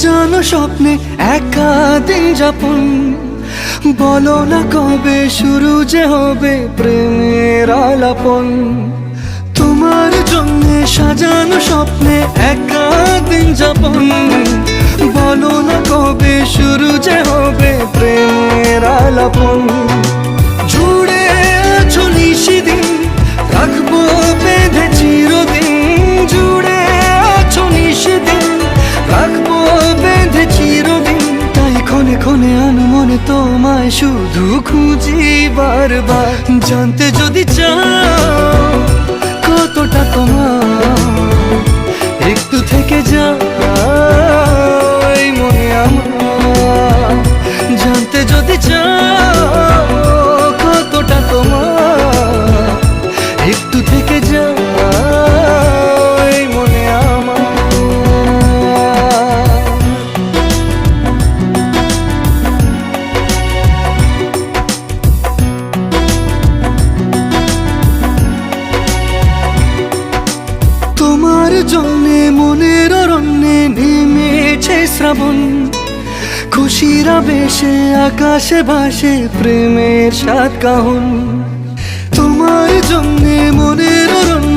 সাজানো স্বপ্নে একা দিন যাপন, বলো না কবে শুরু যে হবে প্রেমের আলাপন। তোমার জন্যে সাজানো স্বপ্নে একা দিন যাপন, বলো না কবে শুরু যে হবে প্রেমের আলাপন। জুড়ে আছো নিশিদিন, রাখবো বেঁধে চিরদিন। জুড়ে আছো নিশিদিন, রাখবো বেঁধে চিরদিন। তাই ক্ষণে ক্ষণে আনমনে তোমায় শুধু খুঁজি বারবার। জানতে যদি চাও কতটা তোমার, একটু থেকে যাও এই মনে আমার। জানতে যদি চাও কতটা তোমার, একটু থেকে যাও এই মনে আমার। তোমার জন্যে মনের অরণ্যে নেমেছে শ্রাবণ, খুশির আবেশে আকাশে ভাসে প্রেমের সাত কাহন। তোমার জন্যে মনের অরণ্যে